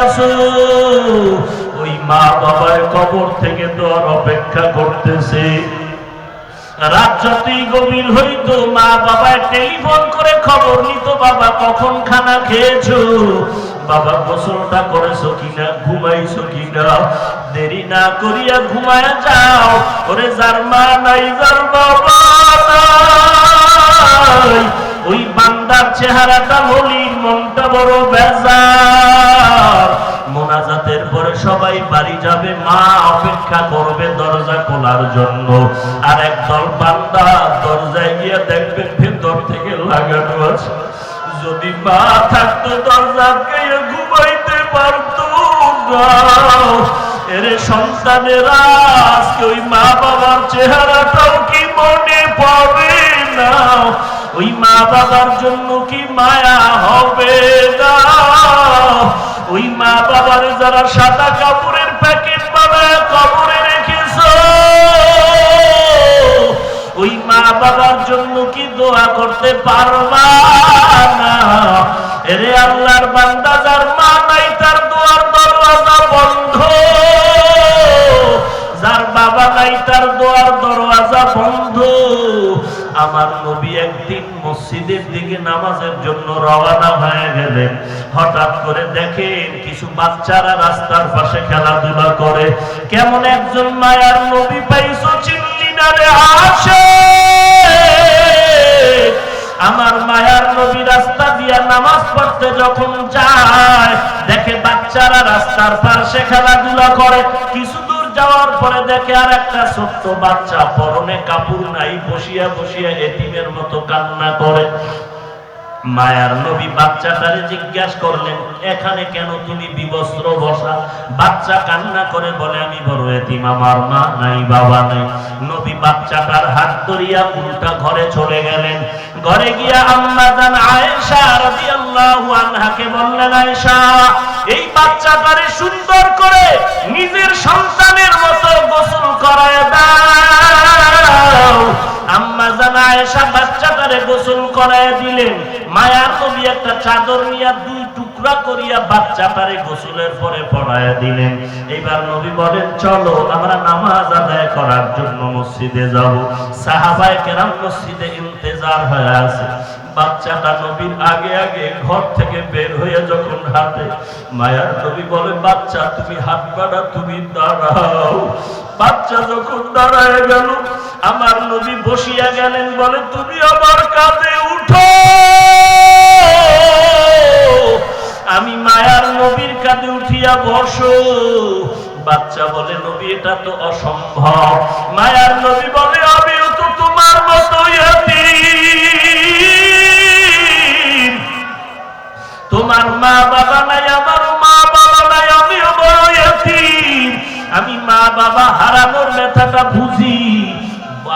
আছো, ওই মা বাবার কবর থেকে দোয়ার অপেক্ষা করতেছে। রাত যতই গভীর হইতো মা বাবায় টেলিফোন করে খবর নিত, বাবা কখন খানা খেয়েছো, বাবা গোসলটা করেছো কিনা, ঘুমাইছো কিনা। দেরি না করিয়া ঘুমায়া যাও। ওরে যার মা নাই, যার বাবা নাই, ওই বান্দার চেহারাটা মলিন, মনটা বড় বেজার। মোনাজাতের পরে সবাই বাড়ি যাবে, মা অপেক্ষা করবে দরজা খোলার জন্য। আর একদল বান্দা দরজায় গিয়ে দেখবেন ভেতর থেকে লাগানো আছে। যদি মা থাকতো দরজাকে ঘুমাইতে পারতো না। এরে সন্তানেরা, আজকে ওই মা বাবার চেহারাটাও কি মনে পড়ে না? ওই মা বাবার জন্য কি মায়া হবে না? ওই মা বাবার যারা সাদা কাপড়ের প্যাকেট বানায় কবরে রেখেছ, ওই মা বাবার জন্য কি দোয়া করতে পারবা না? এরে আল্লাহর বান্দা, যার মা নাই তার দোয়ার দরওয়াজা বন্ধ, যার বাবা নাই তার দোয়ার দরওয়াজা বন্ধ। আমার নবী একদিন মসজিদের দিকে নামাজের জন্য রওনা হয়ে গেলেন। হঠাৎ করে দেখেন কিছু বাচ্চারা রাস্তার পাশে খেলাধুলা করে। কেমন একজন মায়ার নবী পাইছো, চিনলি না রে? আসে আমার মায়ার নবী রাস্তা দিয়া নামাজ পড়তে যখন যায়, দেখে বাচ্চারা রাস্তার পাশে খেলাধুলা করে। কিছু দূর যাওয়ার পরে দেখে আর একটা ছোট্ট বাচ্চা, পরনে কাপড় নাই, বসিয়া বসিয়া এতিমের মতো কান্না করে। মায়ার নবী বাচ্চাটারে জিজ্ঞাসা করলেন, এখানে কেন তুমি বিবস্ত্র বসা? বাচ্চা কান্না করে বলে, আমি বড় এতিম, আমার মা নাই, বাবা নাই। নবী বাচ্চাটার হাত ধরিয়া উল্টা ঘরে চলে গেলেন। ঘরে গিয়া আম্মা জান আয়েশা রাদিয়াল্লাহু আনহাকে বললেন, আয়েশা, এই বাচ্চাটারে সুন্দর করে নিজের সন্তানের মতো গোসল করায় দাও। আম্মা জান আয়েশা বাচ্চাটারে গোসল করায় দিলেন। মায়ার নবী একটা চাদর নিয়ে দুই টুকরা করিয়া বাচ্চাটারে গোসলের পরে পড়ায় দিলেন। এবার নবী বলেন, চলো আমরা নামাজ আদায় করার জন্য মসজিদে যাব। সাহাবায়ে কেরাম মসজিদে ইন্তেজার হয়ে আছে। বাচ্চাটা নবীর আগে আগে ঘর থেকে বের হয়ে যখন হাঁটে, মায়ার নবী বলে, বাচ্চা তুমি হাঁটবা না, তুমি দাঁড়াও। বাচ্চা যখন দাঁড়ায় গেল, আমার নবী বসিয়া গেলেন। বলে, তুমি আমার কাঁধে উঠো। আমি মায়ার নবীর কাঁধে উঠিয়া বসো। বাচ্চা বলে, নবী এটা তো অসম্ভব। মায়ার নবী বলে, আমিও তো তোমার মতো ইয়াতীম, তোমার মা বাবা নাই, আমার মা বাবা নাই, আমিও বড় ইয়াতীম। আমি মা বাবা হারানোর ব্যথাটা বুঝি।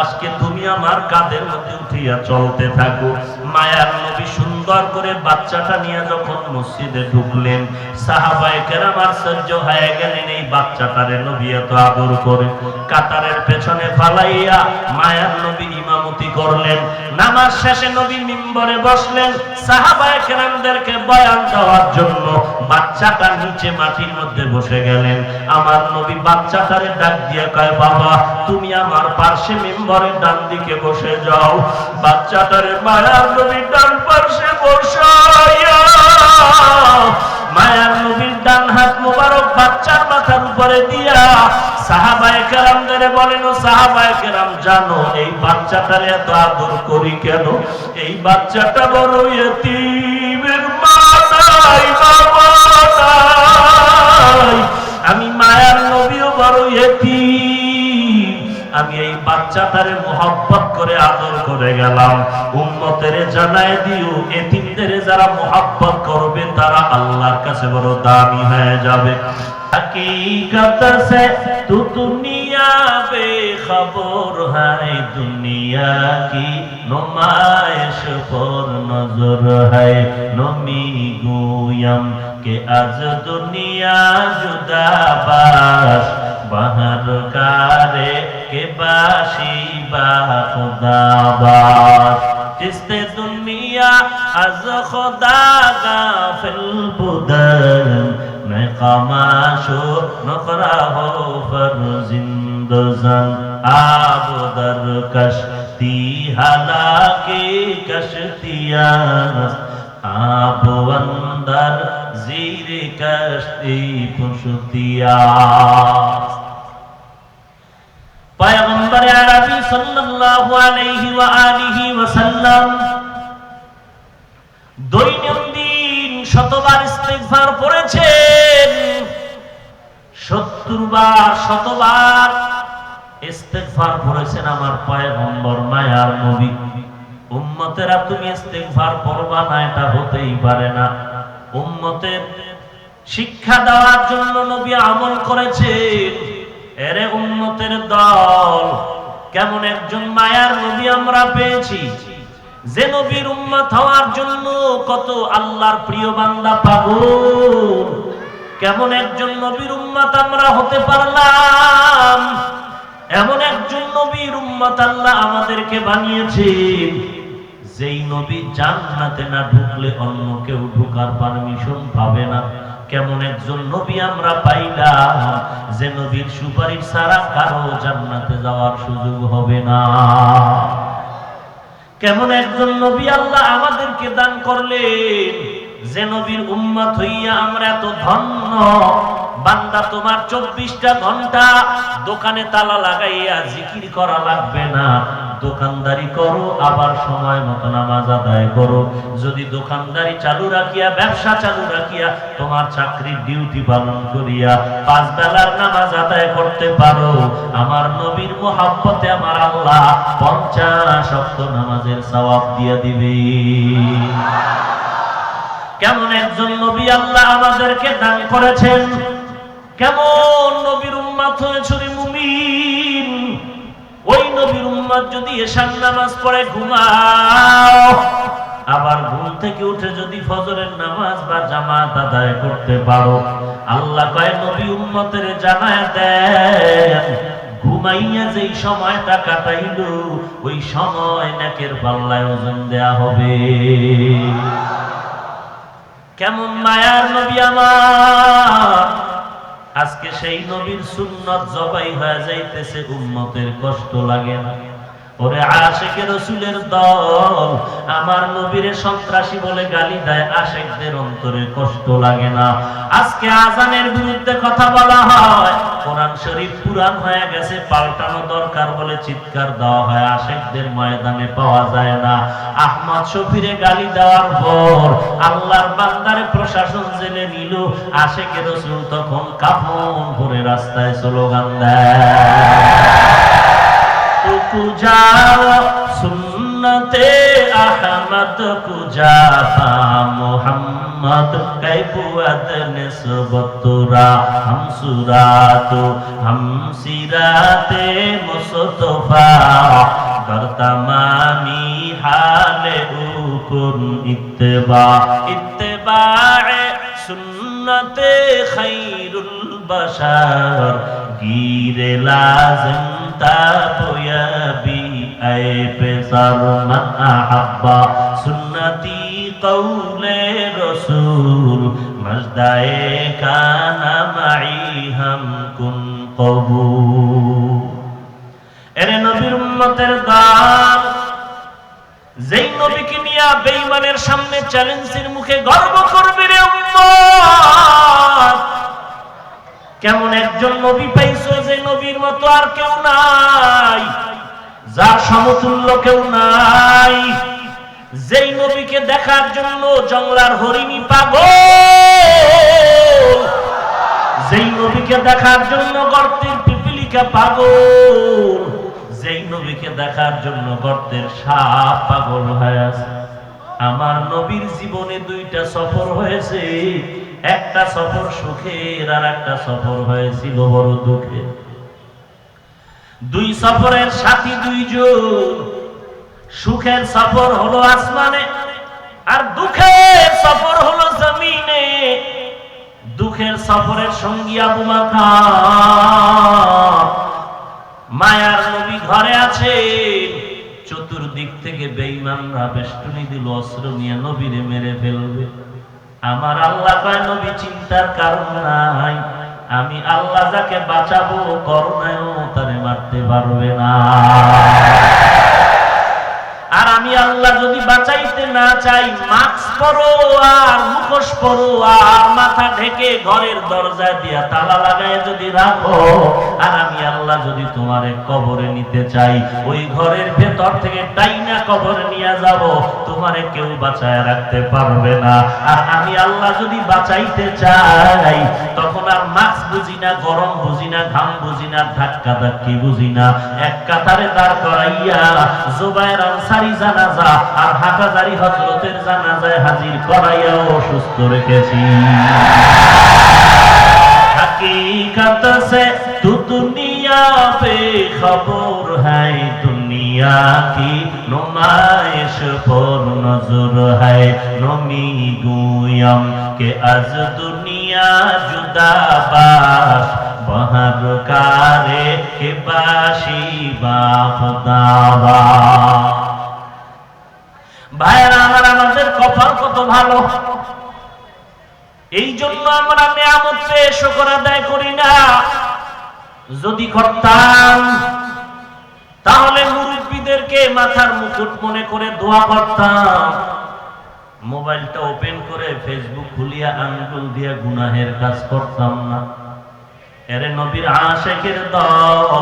আজকে তুমি আমার কাঁধের মধ্যে উঠিয়া চলতে থাকো। মায়ার নবী সুন্দর করে বাচ্চাটা নিয়ে যখন মসজিদে ঢুকলেন, সাহাবায়ে কেরাম আশ্চর্য হয়ে গেলেন, এই বাচ্চাটারে নবী এত আদর করে। কাতারের পেছনে ফালাইয়া মায়ার নবী ইমামতি করলেন। নামাজ শেষে নবী মিম্বরে বসলেন, সাহাবায়ে কেরামদেরকে বয়ান দেওয়ার জন্য। বাচ্চাটা নিচে মাটির মধ্যে বসে গেলেন। আমার নবী বাচ্চাটারে ডাক দিয়ে কয়, বাবা তুমি আমার পাশে মিম্বরের ডান দিকে বসে যাও। বাচ্চাটারে মায়ার নবী ডান পাশে বসাইয়া মায়ার নবীর ডান হাত মোবারক বাচ্চার মাথার উপরে দিয়া সাহাবায়ে কেরামদের বলেন, ও সাহাবায়ে কেরাম, জানো এই বাচ্চাটারে এত আদর করি কেন? এই বাচ্চাটা বড় ইয়তীমের, মা নাই, বাবা নাই। আমি মায়ার নবীও বড় ইয়তীম। আমি এই বাচ্চাটারে মোহাব্বত করে আদর করে গেলাম। উম্মতেরে জানায় দিও, এতিমদের যারা মোহাব্বত করবে তারা আল্লাহর কাছে বড় দামি হয়ে যাবে। हकीकत से तू दुनिया बेखबर है, दुनिया की नुमाइश पर नजर है। नमी गोयम के आज दुनिया जुदा बाश, बाहर कारे के बाशी बा खुदा बाश। जिसते दुनिया आज खुदा गाफिल बुदन, मैं কামাশো নকরা হো ফরজিন্দজান আবদার কশতি হালাকে কশতিয়াস আবো অন্দর জিরে কশতি পুশতিয়াস। পয়গম্বর আরবি সাল্লাল্লাহু আলাইহি ওয়া আলিহি ওয়াসাল্লাম দৈনন্দিন শতবার ইস্তিগফার পড়েছেন। 70 বার শতবার ইস্তিগফার পড়েছেন আমার পয়গম্বর মায়ার নবী। উম্মতেরা তুমি ইস্তিগফার পড়বা না, এটা হতেই পারে না। উম্মতের শিক্ষা দেওয়ার জন্য নবী আমল করেছেন। এরে উম্মতের দল, কেমন একজন মায়ার নবী আমরা পেয়েছি, যে নবীর উম্মত হওয়ার জন্য কত আল্লাহর প্রিয় বান্দা পাগল। কেমন একজন নবীর উম্মত আমরা হতে পারলাম। এমন একজন নবীর উম্মত আল্লাহ আমাদেরকে বানিয়েছেন, যেই নবী জান্নাতে না ঢুকলে অন্য কেউ ঢোকার পারমিশন পাবে না। কেমন একজন নবী আমরা পাইলাম, যে নবীর সুপারিশ ছাড়া কারো জান্নাতে যাওয়ার সুযোগ হবে না। কেমন একজন নবী আল্লাহ আমাদেরকে দান করলেন, যে নবীর উম্মত হইয়া আমরা এত ধন্য। বান্দা তোমার 24টা ঘন্টা দোকানে তালা লাগাইয়া জিকির করা লাগবে না, দোকানদারি করো, আবার সময় মতো নামাজ আদায় করো। যদি দোকানদারি চালু রাখিয়া, ব্যবসা চালু রাখিয়া, তোমার চাকরির ডিউটি পালন করিয়া 5 বেলার নামাজ আদায় করতে পারো, আমার নবীর মোহাব্বতে আমার আল্লাহ 50 ওয়াক্ত নামাজের সওয়াব দিয়ে দিবে। কেমন একজন নবী আল্লাহ আমাদেরকে দান করেছেন। কেমন নবীর উম্মত হয়েছে মুমিন। ওই নবীর উম্মত যদি এশার নামাজ পড়ে ঘুমাও, আবার ঘুম থেকে উঠে যদি ফজরের নামাজ বা জামাত আদায় করতে পারো, আল্লাহ কয় নবী উম্মতের জানায় দেন, ঘুমাইয়া যেই সময়টা কাটাইল ওই সময় নেকের পাল্লায় ওজন দেয়া হবে। কেমন মায়ার নবী আমার। আজকে সেই নবীর সুন্নত জবাই হয়ে যাইতেছে, উম্মতের কষ্ট লাগে না। ওরে আশিকে রাসূলের দল, আমার নবীরে সন্ত্রাসী বলে গালি দেয়, আশিকদের অন্তরে কষ্ট লাগে না। আজকে আজানের বিরুদ্ধে কথা বলা হয়, কোরআন শরীফ পুরান হয়ে গেছে, পাল্টানো দরকার বলে চিৎকার দেওয়া হয়, আশিকদের ময়দানে পাওয়া যায় না। আহমদ শফিরে গালি দেওয়ার পর আল্লাহর বান্দারে প্রশাসন জেলে নিল, আশিকে রাসূল তখন কাফন পরে রাস্তায় স্লোগান দেয়, কুজা সুন্নতে আহমদ কুজা পা মোহাম্মদ কৈফিয়ত নিসবতুরা হাম সুরাতো হাম সিরাতে মুস্তফা বর্তমানি হালে উকুন ইত্তেবা ইত্তেবায়ে সুন্নতে খায়রুল বাশার গিরে লাজিম তাবয়াবি আই পেসার মান আহাব্বা সুন্নতি কওলে রাসূল মজদায়ে কানা মাই হাম কুন কবুল। এরে নবীর উম্মতের দল, যেই নবীকে নিয়ে বেঈমানের সামনে চ্যালেঞ্জের মুখে গর্ব করবে রে উম্মত। কেমন একজন নবী পাইছো, যে নবীর মতো আর কেউ নাই, যার সমতুল্য কেউ নাই, যেই নবীকে দেখার জন্য জংলার হরিণী পাগল, যেই নবীকে দেখার জন্য গর্তের পিপিলিকা পাগল, যেই নবীকে দেখার জন্য গর্তের সাপ পাগল হয়ে আছে। আমার নবীর জীবনে 2টা সফর হয়েছে, একটা সফর সুখের আর একটা সফর হয়েছিল বড় দুঃখের। 2 সফরের সাথী 2 জন। সুখের সফর হলো আসমানে, আর দুঃখের সফর হলো জমিনে। দুঃখের সফরের সঙ্গী আবু বকর। মায়ার নবী ঘরে আছে, চতুর্দিক থেকে বেঈমানরা বেষ্টনী দিল, অস্ত্র নিয়ে নবীরে মেরে ফেলবে। আমার আল্লাহ কয় নবী চিন্তার কারণ নাই, আমি আল্লাহ যাকে বাঁচাবো করুণায়ও তারে মারতে পারবে না। আর আমি আল্লাহ যদি বাঁচাইতে না চাই, মাস্ক পরো আর মুখোশ পরো আর মাথা ঢেকে ঘরের দরজায় দিয়া তালা লাগায় যদি রাখো, আর আমি আল্লাহ যদি তোমারে কবরে নিতে চাই, ওই ঘরের ভেতর থেকে টাইনা কবরে নিয়ে যাব, তোমারে কেউ বাঁচায় রাখতে পারবে না। আর আমি আল্লাহ যদি বাঁচাইতে চাই, তখন আর মাস্ক বুঝি না, গরম বুঝি না, ঘাম বুঝি না, ধাক্কা ধাক্কি বুঝি না, এক কাতারে দাঁড় করাইয়া জুবায়ের আনসারী জানাজা আর হাফাজারি হযরতের জানাজায় হাজির করাইয়াও সুস্থ রেখেছি। हकीकत से तू दुनिया पे खबर है, दुनिया की नुमाइश पर नजर है, नमी गुयम के आज दुनिया जुदा बाश बहर कारे के बाशी बाखदावा। ভাইরা আমার, আমাদের কপাল কত ভালো, এই জন্য আমরা নিয়ামত পেয়ে শুকর আদায় করি না। যদি করতাম তাহলে মুরব্বীদেরকে মাথার মুকুট মনে করে দোয়া করতাম, মোবাইলটা ওপেন করে ফেসবুক খুলিয়া আঙ্গুল দিয়া গুনাহের কাজ করতাম না। এরে নবীর আশিকের দল,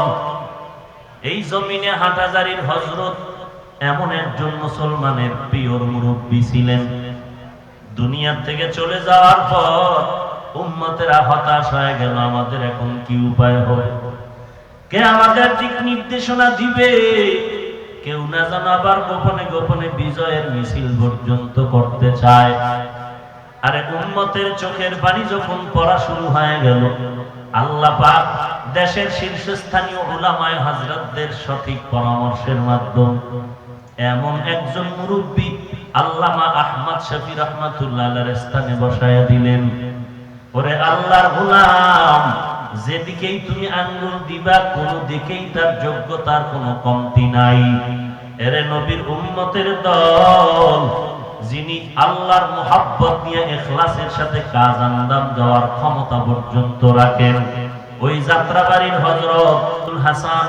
এই জমিনে হাটহাজারীর হযরত এমন একজন মুসলমানের প্রিয় মুরব্বী ছিলেন। দুনিয়া থেকে চলে যাওয়ার পর উম্মতেরা হতাশ হয়ে গেল, আমাদের এখন কি উপায় হবে, কে আমাদের দিক নির্দেশনা দিবে? কেউ না জানো আবার গোপনে গোপনে বিজয়ের মিছিল পর্যন্ত করতে চায়। আরে উম্মতের চোখের পানি যখন পড়া শুরু হয়ে গেল, আল্লাহ পাক দেশের শীর্ষস্থানীয় উলামায়ে হযরতদের সঠিক পরামর্শের মাধ্যমে এমন একজন মুরব্বী আল্লামা আহমদ শফি রাহমাতুল্লাহ আলাইহির স্থানে বসায়া দিলেন। ওরে আল্লাহর গোলাম, যেদিকেই তুমি আঙ্গুল দিবা কোন দিকেই তার যোগ্যতার কোনো কমতি নাই। এরে নবীর উম্মতের দল, যিনি আল্লাহর মুহাব্বত নিয়ে ইখলাসের সাথে কাজ আঞ্জাম দেওয়ার ক্ষমতা পর্যন্ত রাখেন, ওই যাত্রাবাড়ির হযরতুল হাসান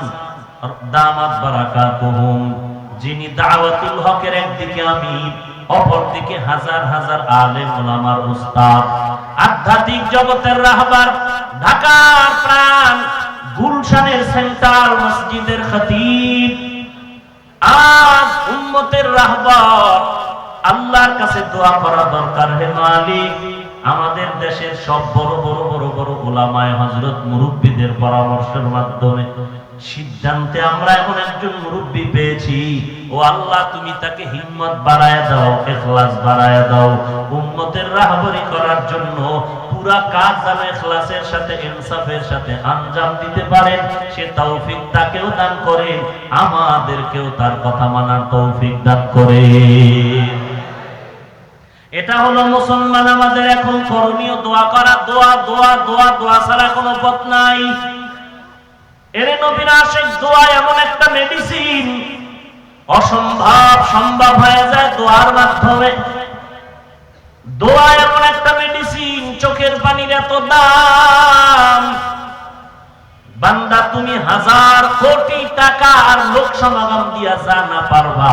দামাত বারাকাতুহুম, যিনি দাওয়াতুল হকের একদিকে আমির, অপরদিকে হাজার হাজার আলেম ওলামার উস্তাদ, আধ্যাত্মিক জগতের রাহবার, ঢাকার প্রাণ, গুলশানের সেন্ট্রাল মসজিদের খতিব, আজ উম্মতের রাহবার। আল্লাহর কাছে দোয়া করা দরকার, হে মালিক, আমাদের দেশের সব বড় বড় বড় বড় উলামায়ে হযরত মুরব্বীদের পরামর্শের মাধ্যমে সিদ্ধান্তে আমরা এমন একজন মুরব্বী পেয়েছি। ও আল্লাহ, তুমি তাকে হিম্মত বাড়ায় দাও, ইখলাস বাড়ায় দাও, উম্মতের রাহবরি করার জন্য পুরা কাজ যেন ইখলাসের সাথে ইনসাফের সাথে আঞ্জাম দিতে পারেন, সে তৌফিক তাকেও দান করেন, আমাদেরকেও তার কথা মানার তৌফিক দান করেন। এটা হলো মুসলমান আমাদের এখন করণীয়, দোয়া করা, দোয়া দোয়া দোয়া, দোয়া ছাড়া কোনো পথ নাই। এর নবীর আশিক দোয়া এমন একটা মেডিসিন, অসম্ভব সম্ভব হয়ে যায় দোয়ার মাধ্যমে। দোয়া এমন একটা মেডিসিন, চোখের পানির এত দাম। বান্দা তুমি হাজার কোটি টাকা আর লোক সমাগম দিয়া যা না পারবা,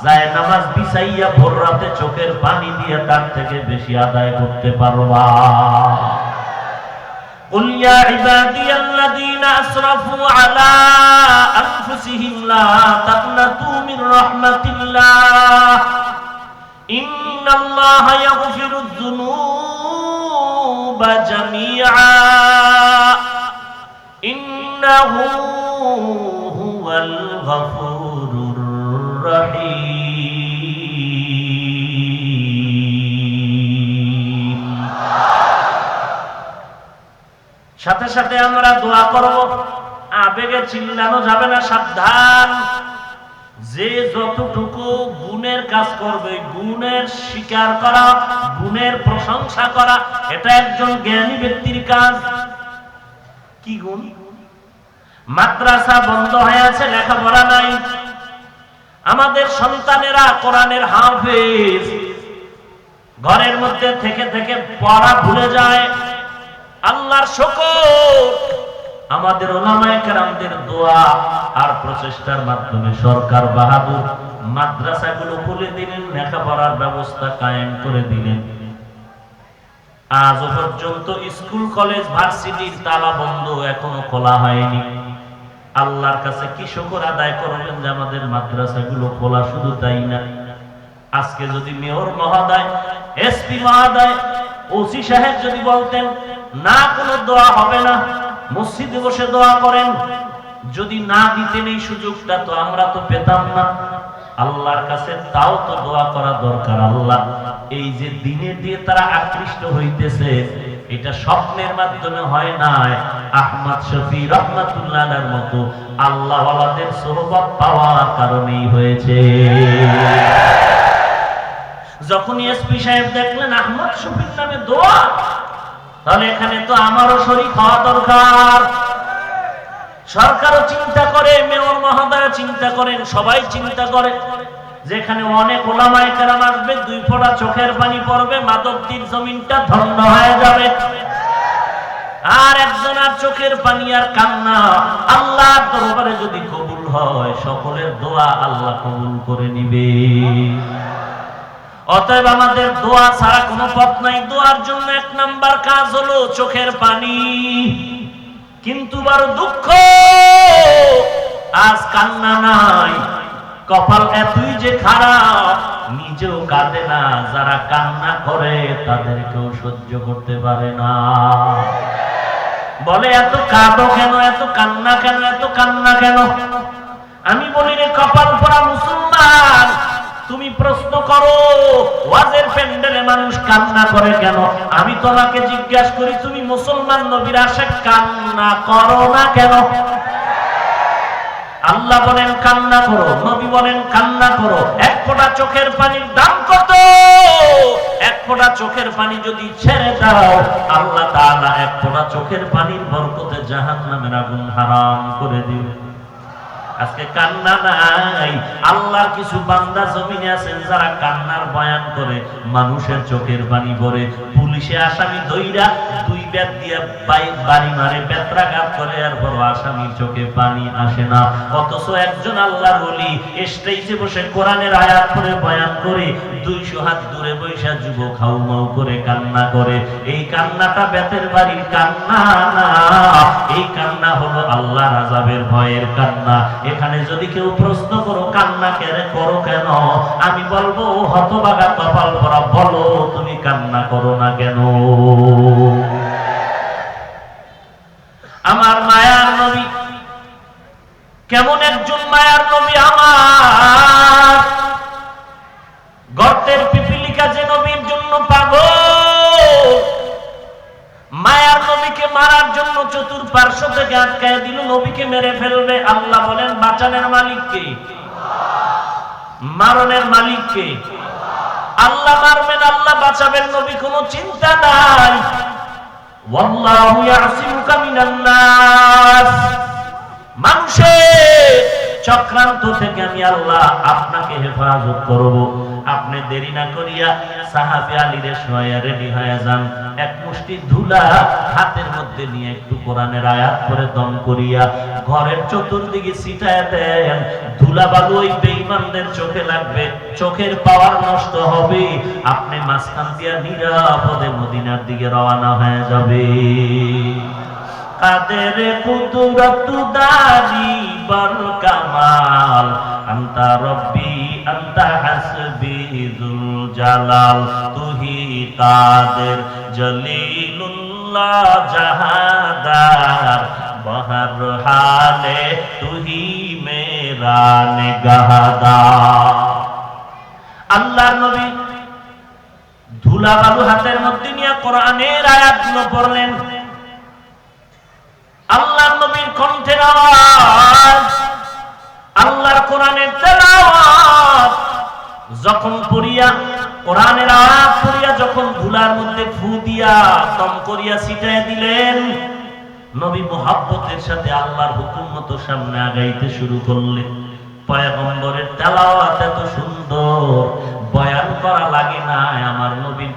যায় নামাজ বিছাইয়া ভোর রাতে চোখের পানি দিয়ে তার থেকে বেশি আদায় করতে পারবা। قل يا عبادي الذين أسرفوا على أنفسهم لا تقنطوا من رحمة الله إن الله يغفر الذنوب جميعا إنه هو الغفور الرحيم। সাথে সাথে আমরা দোয়া করব, আবেগে চিল্লানো যাবে না, সাবধান। যে যতটুকু গুণের কাজ করবে, গুণের স্বীকার করা, গুণের প্রশংসা করা, এটা একজন জ্ঞানী ব্যক্তির কাজ। কি গুণ? মাদ্রাসা বন্ধ হয়ে আছে, লেখাপড়া নাই, আমাদের সন্তানেরা কোরআনের হাফেজ, ঘরের মধ্যে থেকে থেকে পড়া ভুলে যায়। আল্লাহর শুকর, আমাদের উলামায়ে কেরামদের দোয়া আর প্রচেষ্টার মাধ্যমে সরকার বাহাদুর মাদ্রাসাগুলো খুলে দিলেন, লেখাপড়ার ব্যবস্থা কায়েম করে দিলেন। আজ পর্যন্ত স্কুল কলেজ ভার্সিটির তালা বন্ধ, এখনো খোলা হয়নি। আল্লাহর কাছে কি শুকর আদায় করবেন যে আমাদের মাদ্রাসাগুলো খোলা। শুধু তাই না, আজকে যদি মেয়র মহোদয়, এসপি মহোদয়, ওসি সাহেব যদি বলতেন না কোনো দোয়া হবে না, মসজিদে বসে দোয়া করেন, যদি না দিতেন এই সুযোগটা, তো আমরা তো পেতাম না। আল্লাহর কাছে তাও তো দোয়া করা দরকার। আল্লাহ এই যে দিনে দিয়ে তারা আকৃষ্ট হইতেছে, এটা স্বপ্নের মাধ্যমে হয় নাই, আহমদ শফি রহমাতুল্লাহর মতো আল্লাহ ওয়ালাদের সোহবত পাওয়ার কারণেই হয়েছে। যখন এসপি সাহেব দেখলেন আহমদ শফির নামে দোয়া, তাহলে এখানে তো আমারও শরীক হওয়া দরকার। সরকারও চিন্তা করে, মেয়র মহোদয় চিন্তা করেন, সবাই চিন্তা করে যেখানে অনেক ওলামায়ে কেরাম আসবে, 2 ফোঁটা চোখের পানি পড়বে, মাদকটির জমিনটা ধন্য হয়ে যাবে। আর একজনের চোখের পানি আর কান্না আল্লাহর দরবারে যদি কবুল হয়, সকলের দোয়া আল্লাহ কবুল করে নিবে। অতএব আমাদের দোয়া ছাড়া কোনো পথ নাই। দোয়ার জন্য 1 নাম্বার কাজ হলো চোখের পানি। কিন্তু বড় দুঃখ, আজ কান্না নাই। কপাল এতই যে খারাপ, নিজেও কাঁদে না, যারা কান্না করে তাদেরকেও সহ্য করতে পারে না। বলে এত কাঁদো কেন, এত কান্না কেন, এত কান্না কেন? আমি বলি রে কপাল পরা মুসলমান, তুমি প্রশ্ন করো ওয়াজের প্যান্ডেলে মানুষ কান্না করে কেন? আমি তোমাকে জিজ্ঞাসা করি, তুমি মুসলমান নবীর আশিক, কান্না করো না কেন? আল্লাহ বলেন কান্না করো, নবী বলেন কান্না করো। 1 ফোঁটা চোখের পানির দাম কত? 1 ফোঁটা চোখের পানি যদি ছেড়ে দাও, আল্লাহ তাআলা 1 ফোঁটা চোখের পানির বরকতে জাহান্নামের আগুন হারাম করে দিবে। আজকে কান্না নাই। আল্লাহর কিছু বান্দা জমিনে আছেন যারা কান্নার বয়ান করে, মানুষের চোখের পানি পড়ে, পুলিশে আসামি ধইরা 2 বেত দিয়ে বাড়ি মারে, বেত্রাঘাত করে, এরপর আসামির চোখে পানি আসে না। অথচ একজন আল্লাহর ওলি স্টেজে বসে কোরআনের আয়াত পড়ে বয়ান করে, 200 হাত দূরে বৈশা যুবক হাউমাউ করে কান্না করে। এই কান্নাটা বেতের বাড়ির কান্না না, এই কান্না হলো আল্লাহর আযাবের ভয়ের কান্না। এখানে যদি কেউ প্রশ্ন করো কান্না করো কেন, আমি বলবো হতভাগা কপাল ভরা, বলো তুমি কান্না করো না কেন? আমার মায়ার নবী কেমন একজন মায়ার নবী! আমার গর্তের পিপিলিকা যে নবীর জন্য পাগল, মায়ার নবীকে মারার জন্য চতুর্পার্শ্ব থেকে আটকায় দিল, নবীকে মেরে ফেলবে। আল্লাহ বলেন বাঁচানোর মালিক কে? মারণের মালিক কে? আল্লাহ মারবেন, আল্লাহ বাঁচাবেন, নবী কোনো চিন্তা নাই। ওয়াল্লাহু ইয়াসিমুকা মিনান নাস, মানুষের চক্রান্ত থেকে আমি আল্লাহ আপনাকে হেফাজত করব। আপনি দেরি না করিয়া সাহাবী আলীরে শোয়া রেডি হয়ে যান, 1 মুষ্টি ধুলা হাতের মধ্যে নিয়ে একটু কোরআনের আয়াত পড়ে দম করিয়া ঘরের চতুর্দিকে ছিটায় দেন। ধুলা বালু ওই বেঈমানদের চোখে লাগবে, চোখের পাওয়ার নষ্ট হবে, আপনি মাঝখান দিয়া নিরাপদে মদিনার দিকে রওনা হয়ে যাবে। কাদের কুদরত দারি বল কামাল, আনতা রব্বি আনতা হাসবি যুল জালাল, তুহি কাদের জলিলুল্লাহ জাহাদার, বহর হালে তুহি মেরা নিগাহদার। আল্লাহর নবী ধুলা বালু হাতের মধ্যে নিয়ে কোরআনের আয়াতগুলো পড়লেন। আল্লাহর নবীর কণ্ঠের আওয়াজ, আল্লাহর কোরআনের তেলাওয়াত যখন পড়িয়া, কোরআনের আয়াত পড়িয়া যখন ধুলার মধ্যে ফু দিয়া দম করিয়া ছিটায় দিলেন, নবী মুহাব্বতের সাথে আল্লাহর হুকুম মতো সামনে আগাইতে শুরু করলেন। পয়গম্বরের তেলাওয়াত এত সুন্দর, বয়ান করা লাগে না, আমার নবীর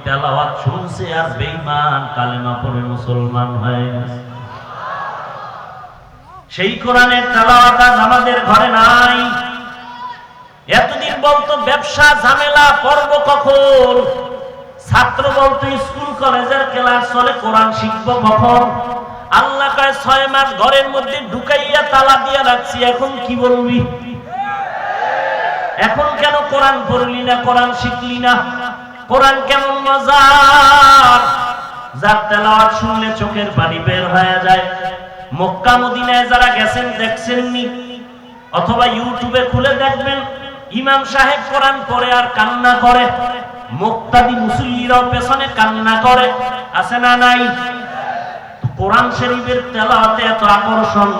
তেলাওয়াত শুনছে আর বেঈমান কালেমা পড়ে মুসলমান হয়ে গেছে। সেই কোরআনের তেলাওয়াত আজ আমাদের ঘরে নাই। এতদিন বলতো ব্যবসা ঝামেলা পর্ব কখন, ছাত্র বলতো স্কুল কলেজের ক্লাস চলে, কোরআন শিখবো কখন। আল্লাহ কয় 6 মাস ঘরের মধ্যে ঢুকাইয়া তালা দিয়া রাখছি, এখন কি বলবি? এখন কেন কোরআন পড়লি না, কোরআন শিখলি না? কোরআন কেমন মজার, যার তেলাওয়াত শুনলে চোখের পানি বের হয়ে যায়। মক্কা মদিনায় যারা গেছেন দেখছেননি, অথবা ইউটিউবে খুলে দেখবেন, ইমাম সাহেব কোরআন পড়ে আর কান্না করে, মুক্তাদি মুসল্লিরাও পেছনে কান্না করে, আছে না নাই? কোরআন শরীফের তেলাওয়াতে এত আকর্ষণ,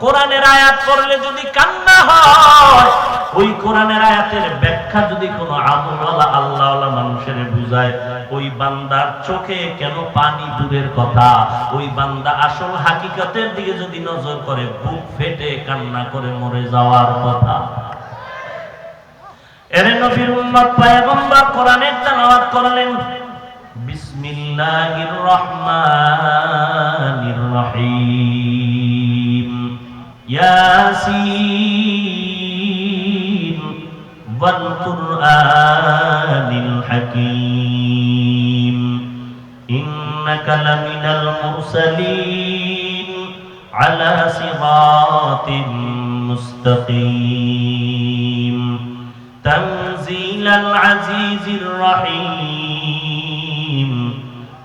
কোরআনের আয়াত পড়লে যদি কান্না হয়, ওই কোরআনের আয়াতের ব্যাখ্যা যদি কোনো আমলওয়ালা আল্লাহওয়ালা মানুষের বুঝায়, ওই বান্দার চোখে কেন পানি দূরের কথা, ওই বান্দা আসল হাকিকতের দিকে যদি নজর করে বুক ফেটে কান্না করে মরে যাওয়ার কথা। এরে নবীর উম্মত পয়গম্বর কোরআনের তেলাওয়াত করলেন। বিসমিল্লাহির রহমানির রহিম, ইয়াসিন ওয়াল কুরআনিল হাকীম, ইন্নাকা লামিনাল মুরসালিন আলা সিরাতিন মুস্তাকিম, তানজিলাল আজিজির রহিম,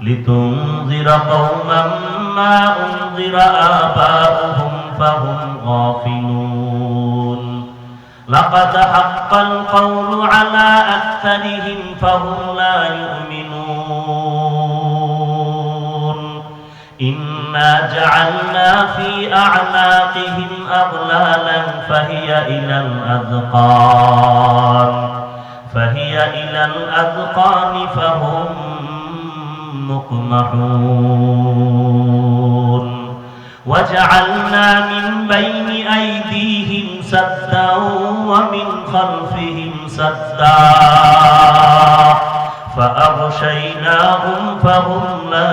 লিতুনজিরা কওমান মা উনজিরা আবাউহুম ফাহুম গাফিলুন, লাকাদ হাক্কাল কওলু আলা আকসারিহিম ফাহুম লা ইউমিনুন, ইন্না জাআলনা ফি আ'নাকিহিম আগলালান ফাহিয়া ইলাল আযকান ইলাল আযকানি ফাহুম মুকমাহুন, ওয়াজআলনা মিন বাইনি আইদিহিম সাদ্দা ওয়া মিন খালফিহিম সাদ্দা ফাআগশাইনাহুম ফাহুম লা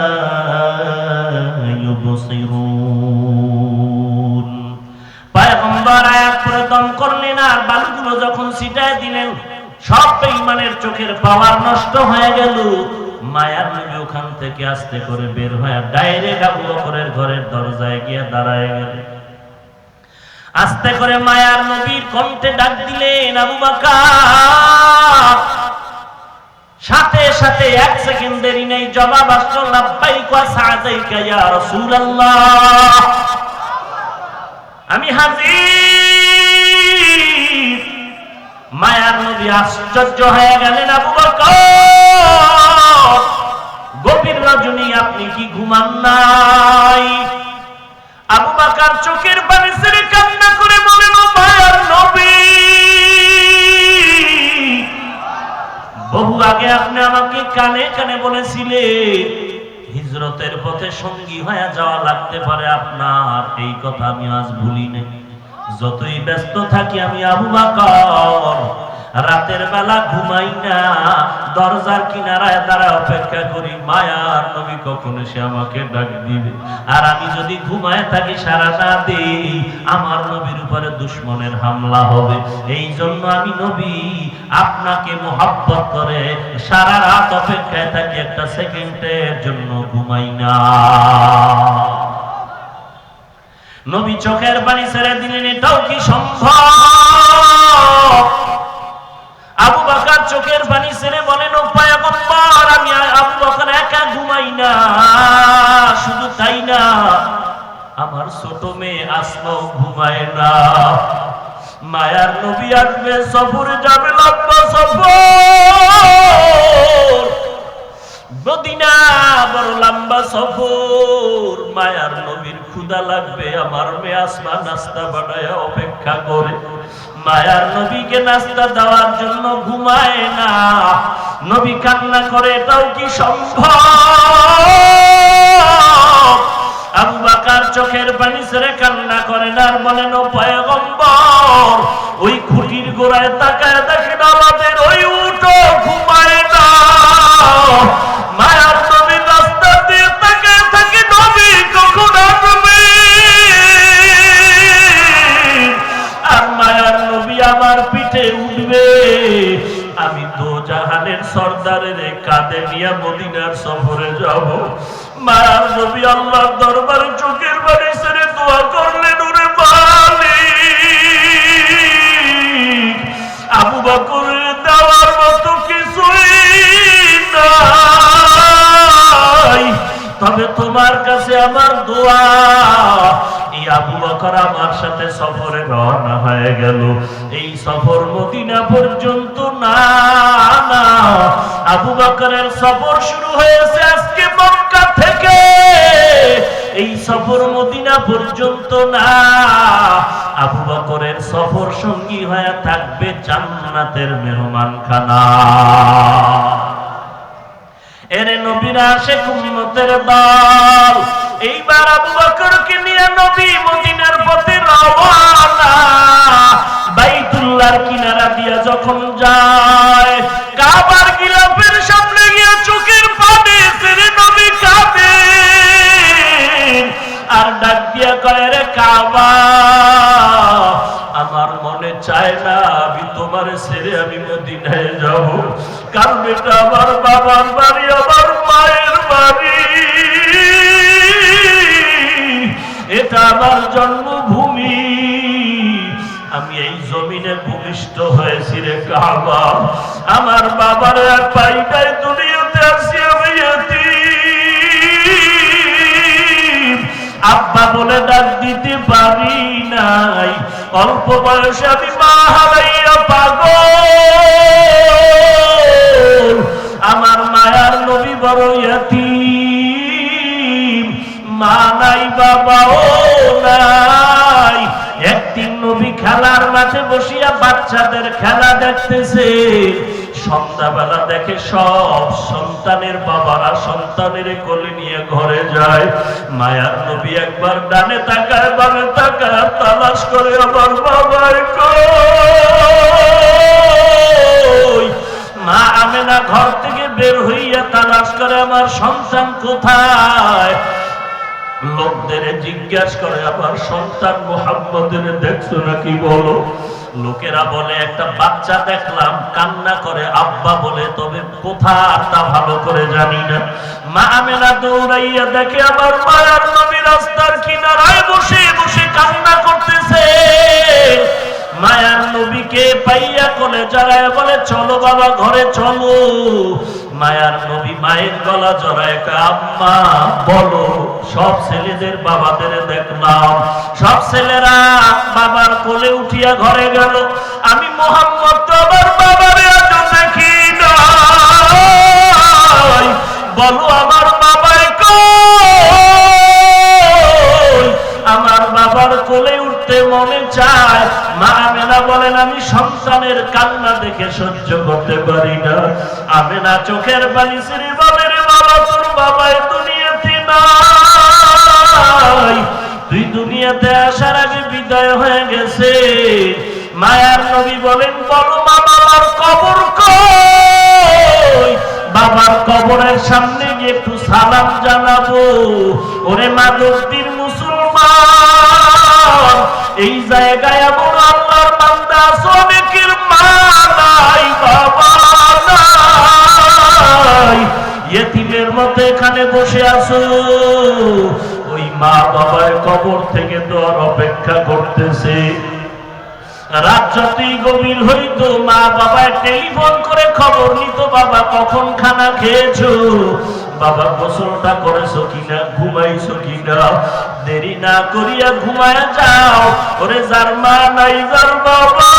ইউবসিরুন। পয়গম্বর আয়াত পড়ে দম করলেন আর বালুগুলো যখন ছিটায় দিলেন, সব বেঈমানের চোখের পাওয়ার নষ্ট হয়ে গেল। মায়ার নবী ওখান থেকে আস্তে করে বের হয়ে ডাইরেক্ট আবু বকরের ঘরের দরজায় গিয়ে দাঁড়ায় গেলেন। আস্তে করে মায়ার নবীর কণ্ঠে ডাক দিলেন, আবু বকর। সাথে সাথে 1 সেকেন্ড দেরি নেই, জবাব আসলো, লাব্বাইক ওয়া সা'দাইকা ইয়া রাসূলুল্লাহ, আমি হাজির। মায়ার নবী আশ্চর্য হয়ে গেলেন, আবু বকর গভীর রজনী আপনি কি ঘুমান নাই? আবু বকর চোখের পানি ছেড়ে কান্না করে বলেন, ও মায়ার নবী, বহু আগে আপনি আমাকে কানে কানে বলেছিলেন হিজরতের পথে সঙ্গী হয়ে যাওয়া লাগতে পারে আপনার, এই কথা আমি আজ ভুলি নাই। যতই ব্যস্ত থাকি আমি আবু বকর রাতের বেলা ঘুমাই না, দরজার কিনারায় দাঁড়ায় অপেক্ষা করি মায়ার নবী কখন এসে আমাকে ডাক দিবে। আর আমি যদি ঘুমায় থাকি, সারা না দেই, আমার নবীর উপরে দুশমনের হামলা হবে। এই জন্য আমি নবী আপনাকে মোহাব্বত করে সারা রাত অপেক্ষায় থাকি, একটা সেকেন্ডের জন্য ঘুমাই না। নবী চোখের পানি ছেড়ে দিলেন, এটাও কি সম্ভব? আবু বকর চোখের পানি ছেড়ে বলেন, ও পয়গম্বর, আমি আবু বকর একা ঘুমাই না, শুধু তাই না, আমার ছোট মেয়ে আসমাও ঘুমায় না। মায়ার নবী আসবে, সফরে যাবে, লম্বা সফর, মদিনা বড় লম্বা সফর। মায়ার নবীর ক্ষুধা লাগবে, আমার মেয়ে আসমা নাস্তা বানায় অপেক্ষা করে। মায়ার নবীকে নাস্তা দেওয়ার জন্য ঘুমায় না, নবী কান্না করে, এটাও কি সম্ভব? আবু বকর চোখের পানি ছেড়ে কান্না করেন আর বলেন, ও পয়গম্বর, ওই খুঁটির গোড়ায় তাকায় দেখেন আমাদের ওই উটও ঘুমায় না। মায়া আমি দো জাহানের সর্দারের কাঁধে নিয়ে মদিনার সফরে যাব। মায়ার নবী আল্লাহর দরবারে চোখের পানি ছেড়ে দোয়া করলেন, ওরে মালিক, আবু বকরের দেওয়ার মতো কিছুই নাই, তবে তোমার কাছে আমার দোয়া। এই আবু বকর আমার সাথে সফরে রওনা হয়ে গেল। এই সফর মদিনা পর্যন্ত না, আবু বকরের সফর শুরু হয়েছে আজকে মক্কা থেকে, এই সফর মদিনা পর্যন্ত না। আবু বকরের সফর সঙ্গী হয়ে থাকবে জান্নাতের মেহমানখানা। এরে নবীর আশিক উম্মতের দল, এইবার আবু বকরকে নিয়ে নবী মদিনার পথে রওনা। বাইতুল্লাহর কিনারা দিয়া যখন যায়, কাবার গিলাফের সামনে গিয়ে চোখের পানি ছেড়ে নবী কাঁদেন আর ডাক দিয়া কয়, রে কাবা, আমার মনে চায় না আমি তোমার ছেড়ে আমি মদিনায় যাব, কারণ এটা আমার বাবার বাড়ি, আমার মায়ের বাড়ি, এটা আমার জন্মভূমি, আমি এই জমিনে ভূমিষ্ঠ হয়েছি রে কাবা, আমার বাবার আর পাই নাই, দুনিয়াতে আসি আমি এতিম, আব্বা বলে ডাক দিতে পারি নাই, অল্প বয়সে আমি মা হারাইয়া পাগল, আমার মায়ার নবী বড় এতিম, মা নাই বাবাও নাই। একদিন নবী খেলার মাঠে বসিয়া বাচ্চাদের খেলা দেখতেছে, সন্ধ্যাবেলা দেখে সব সন্তানের বাবারা সন্তানের কোলে নিয়ে ঘরে যায়। মায়ার নবী একবার ডানে তাকায় বামে তাকায়, তালাশ করে আমার বাবার কই। মা আমেনা ঘর থেকে বের হইয়া তালাশ করে আমার সন্তান কোথায়। লোকদের জিজ্ঞাসা করে আমার সন্তান মুহাম্মদের দেখছো নাকি বলো। লোকেরা বলে একটা বাচ্চা দেখলাম কান্না করে আব্বা বলে, তবে কোথাটা ভালো করে জানি না। মা আমেনা দৌড়াইয়া দেখে আমার মায়ার নবী রাস্তার কিনারায় বসে বসে কান্না করতেছে। মায়ার নবীকে পাইয়া কোলে জড়ায় বলে, চলো বাবা ঘরে চলো। মায়ার নবী মায়ের গলা জড়ায়, আম্মা বলো। সব ছেলেদের বাবাদের দেখলাম, সব ছেলেরা বাবার কোলে উঠিয়া ঘরে গেল, আমি মুহাম্মদ তো আমার বাবারে আজও দেখি নাই, বলো আমার বাবায় কই। আমার বাবার কোলে উঠতে মনে চায়। মা আমেনা বলেন, আমি সন্তানের কান্না দেখে সহ্য করতে পারি না। আমেনা চোখের পানি ছেড়ে বলে, রে বাবা, তোর বাবায় দুনিয়াতে নাই, তুই দুনিয়াতে আসার আগে বিদায় হয়ে গেছে। মায়ার নবী বলেন, বলো মা বাবার কবর কই। বাবার কবরের সামনে গিয়ে একটু সালাম জানাবো। ওরে মাদকদির মুসলমান, এই জায়গায় এমন আল্লাহর বান্দা আছে অনেকের মা নাই বাবা নাই, ইয়েতিমের মতো এখানে বসে আছো। ওই মা বাবার কবর থেকে তো আর অপেক্ষা করতেছে। রাত যতই গভীর হইতো মা বাবা টেলিফোন করে খবর নিত, বাবা কখন খানা খেয়েছো, বাবা গোসলটা করেছো কিনা, ঘুমাইছো কিনা। দেরি না করিয়া ঘুমায়া যাও। ওরে যার মা নাই, যার বাবা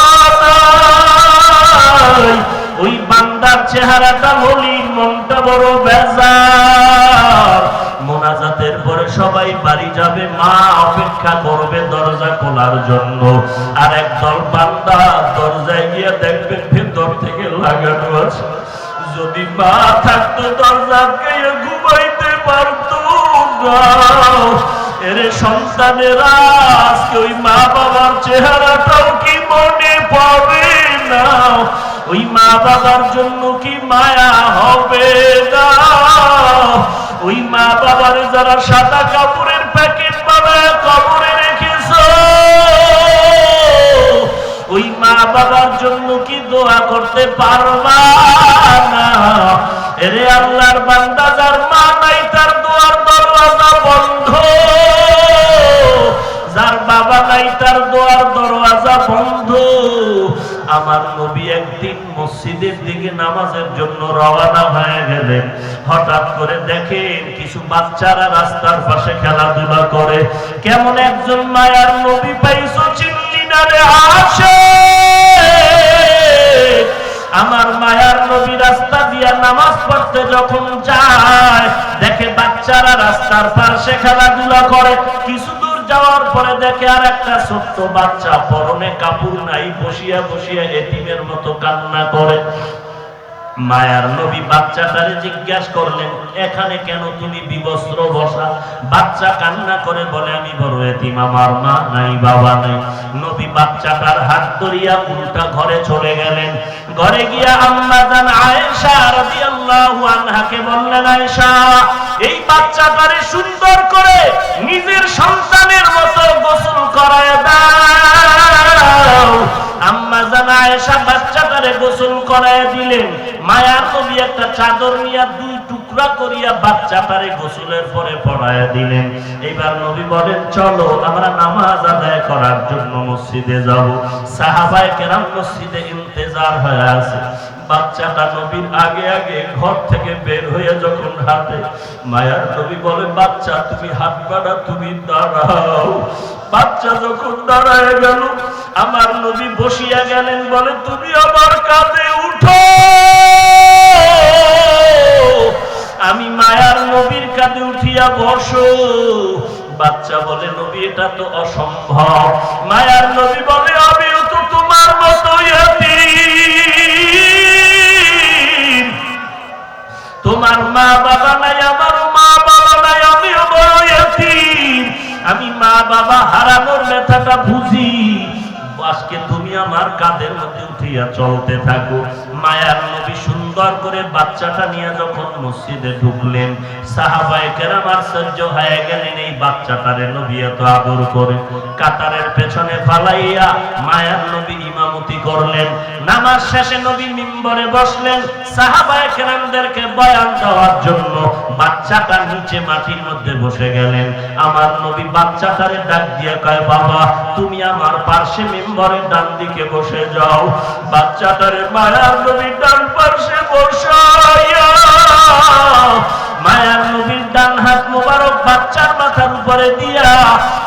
নাই, ওই বান্দার চেহারাটা মলিন, মনটা বড় বেজার। মোনাজাতের পরে সবাই বাড়ি যাবে, মা অপেক্ষা করবে দরজা খোলার জন্য। আর একদল বান্দা দরজায় গিয়ে দেখবেন ভেতর থেকে লাগানো আছে। যদি মা থাকতো দরজাকে ঘুমাইতে পারতো না। এরে সন্তানেরা, আজকে ওই মা বাবার চেহারাটাও কি মনে পড়ে না? ওই মা বাবার জন্য কি মায়া হবে না? ওই মা বাবার যারা সাদা কাপড়ের প্যাকেট বানায় কবরে রেখেছ, ওই মা বাবার জন্য কি দোয়া করতে পারবা না? এরে আল্লাহর বান্দা, যার মা নাই তার দোয়ার দরওয়াজা বন্ধ, যার বাবা নাই তার দোয়ার দরওয়াজা বন্ধ। আমার নবী একদিন মসজিদের দিকে নামাজের জন্য রওনা হয়ে গেলেন। হঠাৎ করে দেখেন কিছু বাচ্চারা রাস্তার পাশে খেলাধুলা করে। কেমন একজন মায়ার নবী পাইছো চিনলি না রে আসে? আমার মায়ার নবী রাস্তা দিয়া নামাজ পড়তে যখন যায়, দেখে বাচ্চারা রাস্তার পাশে খেলাধুলা করে। কিছু দূর যাওয়ার পরে দেখে আর একটা ছোট্ট বাচ্চা, পরনে কাপড় নাই, বসিয়া বসিয়া এতিমের মতো কান্না করে। মায়ার নবী বাচ্চাটারে জিজ্ঞাসা করলেন, এখানে কেন তুমি বিবস্ত্র বসা? বাচ্চা কান্না করে বলে, আমি বড় এতিম, আমার মা নাই, বাবা নাই। নবী বাচ্চাটার হাত ধরিয়া উল্টা ঘরে চলে গেলেন। ঘরে গিয়া আম্মা জান আয়েশা রাদিয়াল্লাহু আনহাকে বললেন, আয়েশা, এই বাচ্চাটারে সুন্দর করে নিজের সন্তানের মতো গোসল করায় দাও। আম্মা জান আয়েশা বাচ্চাটারে গোসল করায় দিলেন। মায়ার নবী একটা চাদর নিয়ে দুই টুকরা করিয়া বাচ্চাটারে গোসলের পরে পড়ায় দিলেন। এবার নবী বলেন, চলো আমরা নামাজ আদায় করার জন্য মসজিদে যাব। সাহাবায়ে কেরাম মসজিদে ইন্তেজার হয়ে আছে। বাচ্চাটা নবীর আগে আগে ঘর থেকে বের হয়ে যখন হাঁটে, মায়ার নবী বলে, বাচ্চা তুমি হাঁটবা না, তুমি দাঁড়াও। বাচ্চা যখন দাঁড়ায় গেল, আমার নবী বসিয়া গেলেন। বলে, তুমি আমার কাঁধে উঠো। আমি মায়ার নবীর কাঁধে উঠিয়া বসো। বাচ্চা বলে, নবী এটা তো অসম্ভব। মায়ার নবী বলে, আমিও তো তোমার মতো ইয়াতীম, তোমার মা বাবা নাই, আমার মা বাবা নাই, আমিও বড় ইয়াতীম। আমি মা বাবা হারানোর ব্যথাটা বুঝি। আজকে তুমি আমার কাঁধের মধ্যে উঠিয়া চলতে থাকো। মায়ার নবী সুন্দর করে বাচ্চাটা নিয়ে যখন মসজিদে ঢুকলেন, সাহাবায়ে কেরাম আশ্চর্য হয়ে গেলেন, এই বাচ্চাটারে নবী এত আদর করে। কাতারের পেছনে ফালাইয়া মায়ার নবী ইমামতি করলেন। নামাজ শেষে নবী মিম্বরে বসলেন। সাহাবায়ে কেরামদেরকে বয়ান দেওয়ার জন্য বাচ্চাটা নিচে মাটির মধ্যে বসে গেলেন। আমার নবী বাচ্চাটারে ডাক দিয়ে কয়, বাবা তুমি আমার পাশে মিম্বরের ডান দিকে বসে যাও। বাচ্চাটারে মায়ার নবী ডান পাশে বসাইয়া মায়ার নবীর ডান হাত মোবারক বাচ্চার মাথার উপরে দিয়া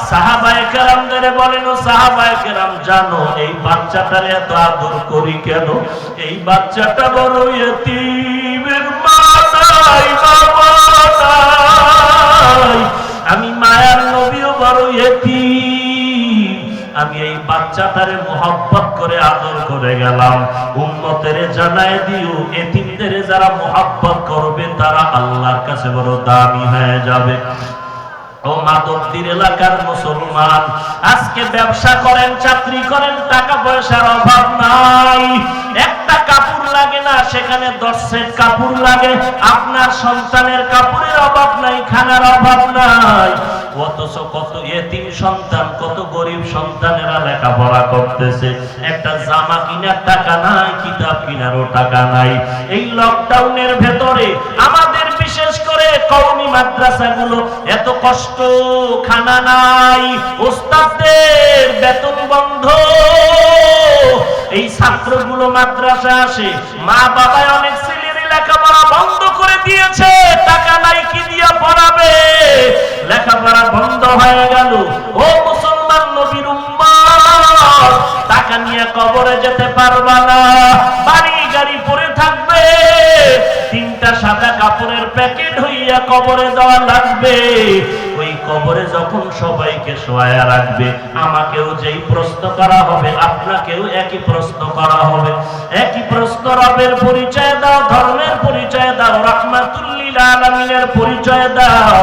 সাহাবায়ে কেরামদের বলেন, ও সাহাবায়ে কেরাম, জানো এই বাচ্চাটারে এত আদর করি কেন? এই বাচ্চাটা বড় ইয়তীমের, মা নাই, বাবা নাই। আমি মায়ার নবীও বড় ইয়তীম। আমি এই বাচ্চাটারে মোহাব্বত করে আদর করে গেলাম। উম্মতেরে জানায় দিও, এতিমদের যারা মোহাব্বত করবে তারা আল্লাহর কাছে বড় দামি হয়ে যাবে। ও মাধবদীর এলাকার মুসলমান, আজকে ব্যবসা করেন, চাকরি করেন, টাকা পয়সার অভাব নাই, একটা কাপড় লাগে না, সেখানে 10 সেট কাপড় লাগে। আপনার সন্তানের কাপড়ের অভাব নাই, খানার অভাব নাই। অথচ কত এতিম সন্তান, কত গরিব সন্তানেরা লেখাপড়া করতেছে, একটা জামা কিনার টাকা নাই, কিতাব কিনারও টাকা নাই। এই লকডাউনের ভেতরে আমাদের বিশেষ করে কওমি মাদ্রাসাগুলো এত কষ্ট, খানা নাই, ওস্তাদদের বেতন বন্ধ। এই ছাত্রগুলো মাদ্রাসা আসে, মা বাবা অনেক ছেলের লেখাপড়া বন্ধ করে দিয়েছে, টাকা নাই, কি দিয়া পড়াবে? লেখাপড়া বন্ধ হয়ে গেল। ও মুসলমান নবীর উম্মত, টাকা নিয়ে কবরে যেতে পারবা না, বাড়ি গাড়ি পরে থাকবে, 3টা সাদা কাপড়ের প্যাকেট হইয়া কবরে যাওয়া লাগবে। ওই কবরে যখন সবাইকে শোয়া রাখবে, আমাকেও যেই প্রশ্ন করা হবে, আপনাকেও একই প্রশ্ন করা হবে। একই প্রশ্ন, রবের পরিচয় দাও, ধর্মের পরিচয় দাও, রাহমাতুল লিল আলামিনের পরিচয় দাও।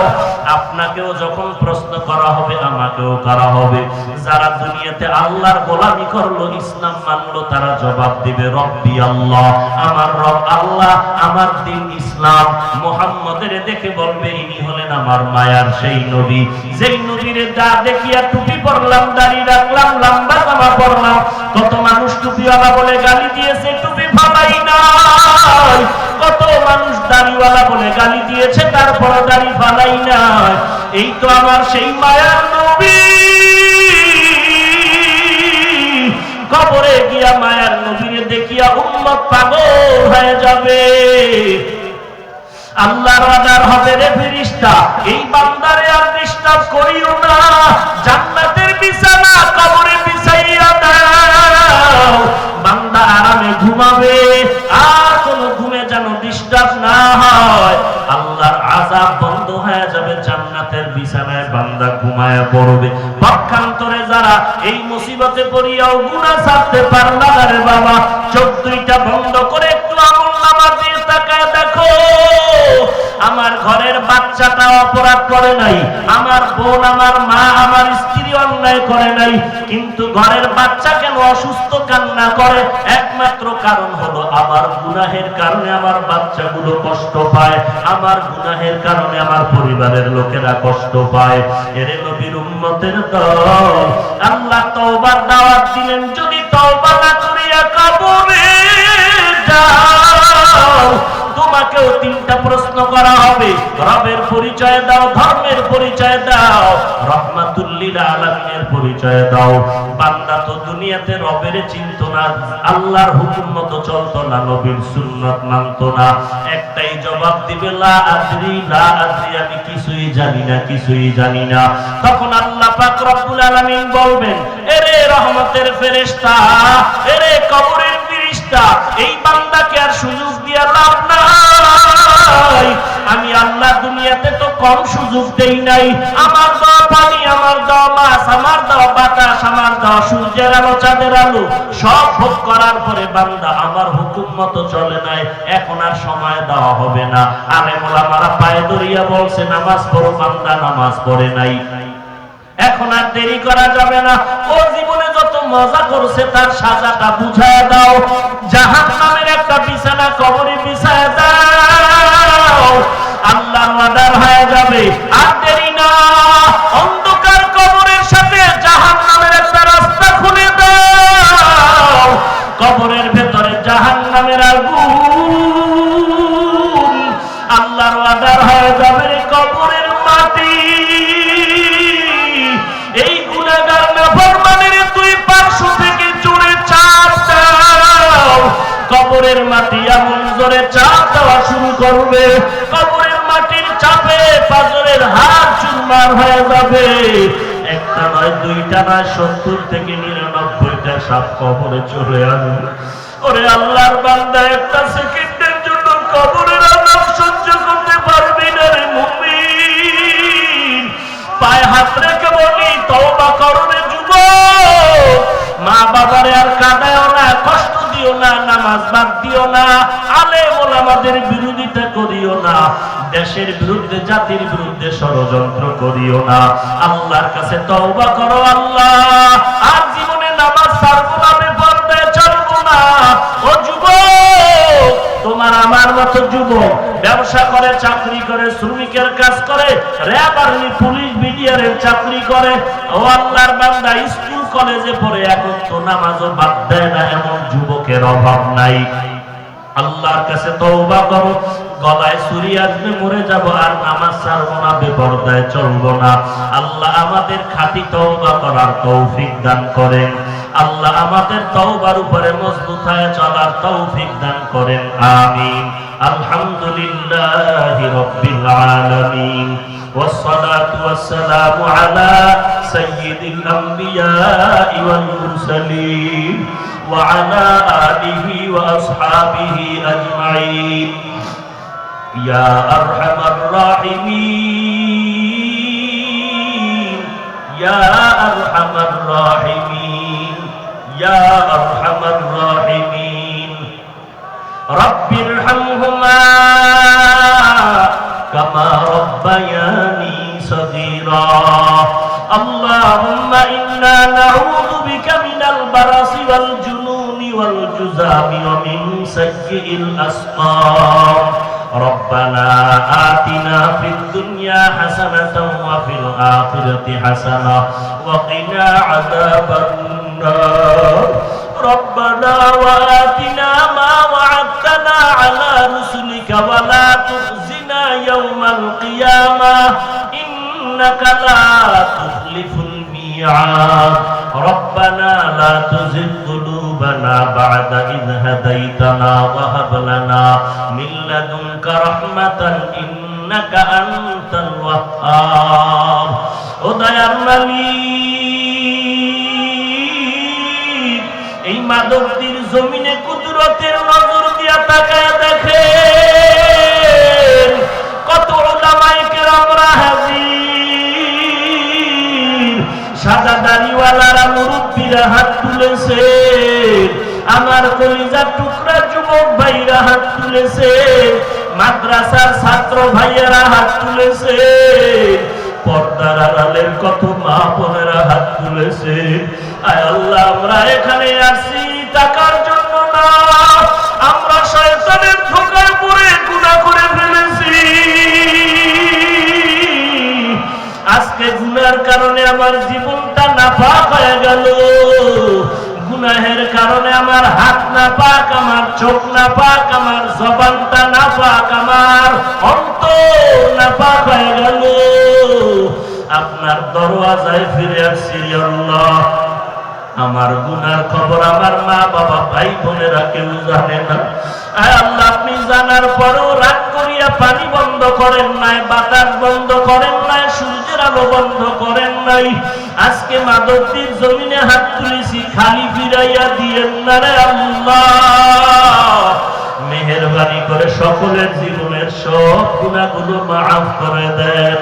আপনাকেও যখন প্রশ্ন করা হবে আমাকেও করা হবে। যারা দুনিয়াতে আল্লাহর গোলামি করলো, ইসলাম মানলো, তারা জবাব দিবে রব্বি আল্লাহ, আমার রব আল্লাহ, আমার দিন ইসলাম। মুহাম্মদের দেখে বলবে ইনি হলেন আমার মায়ার সেই নবী, যেই নবীর দা দেখিয়া টুপি পরলাম, দাড়ি রাখলাম, লম্বা জামা পরলাম। কত মানুষ টুপিওয়ালা বলে গালি দিয়েছে, টুপি ফালাই নাই। কত মানুষ দাড়িওয়ালা বলে গালি দিয়েছে, তারপর দাড়ি ফালাই নাই। এই তো আমার সেই মায়ার নবী। কবরে গিয়া মায়ার নবীরে দেখিয়া উম্মত পাগল হয়ে যাবে। আল্লাহর অর্ডার হবে, রে ফেরেশতা এই বান্দারে আর ডিস্টার্ব করিও না, জান্নাতের বিছানা কবরে বিছাইয়া দাও। বান্দা আরামে ঘুমাবে, আর কোন ঘুমে যেন ডিস্টার্ব না হয়। আল্লাহর আযাব বন্ধ হয়ে যাবে, জান্নাতের বিছানায় বান্দা ঘুমায় পড়বে। পক্ষান্তরে যারা এই মুসিবতে পড়িয়াও গুনাহ ছাড়তে পারলা না রে বাবা, চোখ দুইটা বন্ধ করে একটু আমলনামা দিয়ে তাকায় দেখো, আমার ঘরের বাচ্চাটা অপরাধ করে নাই, আমার বোন, আমার মা, আমার স্ত্রী অন্যায় করে নাই, কিন্তু ঘরের বাচ্চা কেন অসুস্থ কান্না করে? একমাত্র কারণ হলো আমার গুনাহের কারণে আমার বাচ্চাগুলো কষ্ট পায়, আমার গুনাহের কারণে আমার পরিবারের লোকেরা কষ্ট পায়। এরে নবীর উম্মতের দল, আল্লাহ তওবার দাওয়াত দিলেন, যদি তওবা না করিয়া কবরে যাও, তোমাকেও তিনটা প্রশ্ন করা হবে। রবের পরিচয় দাও, ধর্মের পরিচয় দাও, রহমাতুল লিল আলামিনের পরিচয় দাও। বান্দা তো দুনিয়াতে রবের চিনতো না, আল্লাহর হুকুম মতো চলতো না, নবীর সুন্নাত মানতো না। একটাই জবাব দিবে, লা আদরি, লা আদরি, আমি কিছুই জানি না, কিছুই জানি না। তখন আল্লাহ পাক রব্বুল আলামিন বলবেন, এরে রহমতের ফেরেশতা, এরে কবরের ফেরেশতা, এই বান্দাকে আর সুযোগ দিয়া লাভ নাই। আমি আল্লাহ দুনিয়াতে তো কম সুযোগ দেই নাই। আমার দেওয়া পানি, আমার দেওয়া মাছ, আমার দেওয়া বাতাস, আমার দেওয়া সূর্যের আলো, চাঁদের আলো সব ভোগ করার পরে বান্দা আমার হুকুম মতো চলে নাই, এখন আর সময় দেওয়া হবে না। আলেম ওলামারা পায়ে ধরিয়া বলছে নামাজ পড়ো, বান্দা নামাজ পড়ে নাই, এখন আর দেরি করা যাবে না। ও জীবনে যত মজা করছে তার সাজাটা বুঝায় দাও। জাহান্নামের একটা বিছানা কবরে বিছায় দাও, আল্লাহর ওয়াদার হয়ে যাবে। আর দেরি না, অন্ধকার কবরের সাথে জাহান্নামের একটা রাস্তা খুলে দাও। কবরের ভেতরে জাহান্নামের আগুন, আল্লাহর ওয়াদার হয়ে যাবে। কবরের মাটি, এই গুনাহগার নাফরমানের দুই পার্শ্ব থেকে জোরে চাপ দাও। কবরের মাটি এমন জোরে চাপ দেওয়া শুরু করবে, কবরের মাটির চাপে পাজরের হাড় চুরমার হয়ে যাবে। একটা নয়, দুইটা নয়, 70 থেকে 99টা সাপ কবরে চলে আসবে। ওরে আল্লাহর বান্দা, একটা সেকেন্ডের জন্য কবরের আযাব সহ্য করতে পারবি না রে মুমিন। পায়ে হাত রেখে বলি, তওবা করো রে যুবক। মা বাবারে আর কাঁদায়ও না, কষ্ট দিও না, নামাজ বাদ দিও না, আলেম ওলামাদের বিরোধিতা করিও না, দেশের বিরুদ্ধে, জাতির বিরুদ্ধে ষড়যন্ত্র করিও না। আল্লাহর কাছে তওবা করো, আল্লাহ আর জীবনে নামাজ ছাড়বো না, বেপরদায় চলবো না। ও যুবক, তোমার আমার মতো যুবক ব্যবসা করে, চাকরি করে, শ্রমিকের কাজ করে, র‍্যাব আর্মি পুলিশ বিডিআরের চাকরি করে, ও আল্লাহর বান্দা স্কুল কলেজে পড়ে, এখন তো নামাজও বাদ দেয় না, এমন যুবকের অভাব নাই। আল্লাহর কাছে তওবা করো। গলায় ছুরি আসবে, মরে যাব, আর নামাজ ছাড়বো না, বেপরদায় চলবো না। আল্লাহ আমাদের খাঁটি তওবা করার তৌফিক দান করেন। আল্লাহ আমাদের তওবার উপরে মজবুত হয়ে চলার তৌফিক দান করেন, আমিন। আলহামদুলিল্লাহি রাব্বিল আলামিন, ওয়াসসালাতু ওয়াসসালামু আলা সাইয়্যিদিল আমবিয়াই ওয়াল মুরসালিন ওয়া আলা আলিহি ওয়া আসহাবিহি আজমাইন। ইয়া আরহামার রাহিমিন, ইয়া আরহামার রাহিমিন, ইয়া আরহামার রাহিমিন। রব্বিরহামহুমা কামা রব্বায়ানি صغيرا اللهم إنا نعوذ بك من البرص والجنون والجذام ومن سيء الأسقام ربنا آتنا في الدنيا حسنة وفي الآخرة حسنة وقنا عذاب النار ربنا وآتنا ما وعدتنا على رسلك ولا تخزنا يوم القيامة إنك لا تخلف الميعاد ربنا لا تزغ قلوبنا بعد إذ هديتنا وهب لنا من لدنك رحمة إنك أنت الوهاب وديار মালিক এই মাদকটির জমিনে কুদরতের নজর দিয়া তাকায় দেখেন কত উলামায়ে কেরামরা হাজির সাদা দাড়িওয়ালারা মুরব্বিরা হাত তুলেছে আমার কলিজার টুকরা যুবক ভাইরা হাত তুলেছে মাদ্রাসার ছাত্র ভাইয়েরা হাত তুলেছে পর্দার আড়ালের কত মা বোনেরা হাত তুলেছে আয় আল্লাহ আমরা এখানে আসি টাকার জন্য না আমরা শয়তানের ধোঁকায় পড়ে গুনাহ করে ফেলেছি আজকে গুনার কারণে আমার জীবনটা নাপাক হয়ে গেল গুনাহের কারণে আমার হাত নাপাক আমার চোখ নাপাক আমার জবানটা নাপাক আমার অন্তর নাপাক হয়ে গেল আপনার দরওয়াজায় ফিরে আসছি আল্লাহ আমার গুনার খবর আমার মা বাবা ভাই বোনেরা কেউ জানে না আয় আল্লাহ আপনি জানার পরেও রাগ করিয়া পানি বন্ধ করেন নাই বাতাস বন্ধ করেন নাই সূর্যের আলো বন্ধ করেন নাই আজকে মাদকটির জমিনে হাত তুলেছি খালি ফিরাইয়া দিয়েন না রে আল্লাহ মেহেরবানি করে সকলের জীবনের সব গুনাহগুলো মাফ করে দেন